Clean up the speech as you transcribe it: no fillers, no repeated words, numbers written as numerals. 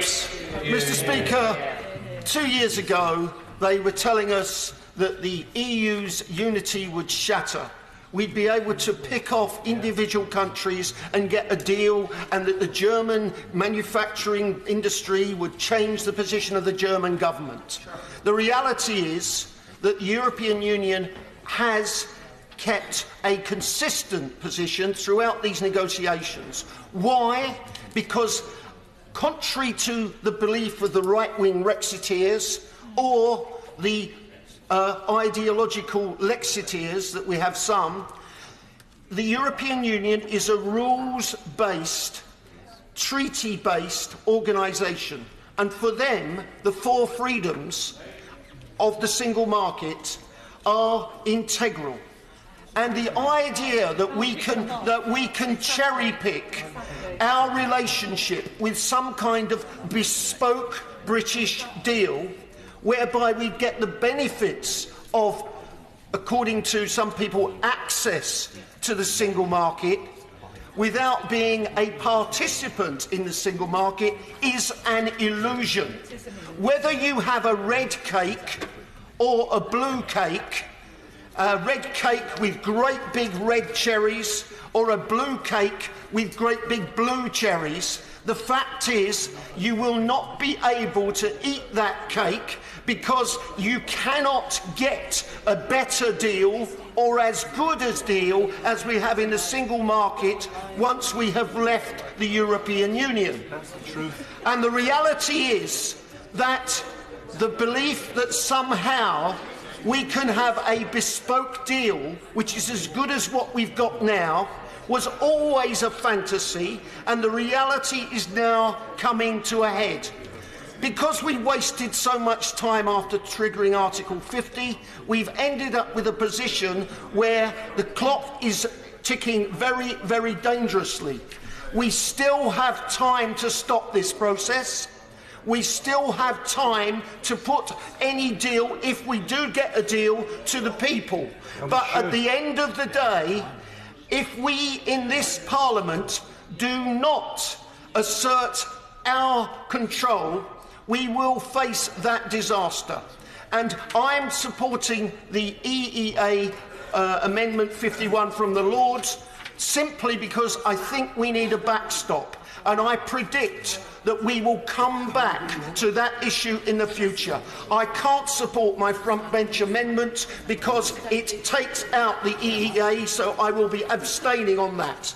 Mr. Speaker, 2 years ago they were telling us that the EU's unity would shatter. We'd be able to pick off individual countries and get a deal, and that the German manufacturing industry would change the position of the German government. The reality is that the European Union has kept a consistent position throughout these negotiations. Why? Because contrary to the belief of the right-wing Brexiteers or the ideological Lexiteers that we have some, the European Union is a rules-based, treaty-based organisation, and for them the four freedoms of the single market are integral. And the idea that we can cherry-pick our relationship with some kind of bespoke British deal whereby we get the benefits of, according to some people, access to the single market without being a participant in the single market is an illusion. Whether you have a red cake or a blue cake, a red cake with great big red cherries or a blue cake with great big blue cherries, the fact is you will not be able to eat that cake because you cannot get a better deal or as good a deal as we have in the single market once we have left the European Union. That's the truth. And the reality is that the belief that somehow we can have a bespoke deal which is as good as what we've got now was always a fantasy, and the reality is now coming to a head. Because we wasted so much time after triggering Article 50, we've ended up with a position where the clock is ticking very, very dangerously. We still have time to stop this process. We still have time to put any deal, if we do get a deal, to the people. But at the end of the day, if we in this Parliament do not assert our control, we will face that disaster. And I'm supporting the EEA Amendment 51 from the Lords simply because I think we need a backstop. And I predict that we will come back to that issue in the future. I can't support my front bench amendment because it takes out the EEA, so I will be abstaining on that.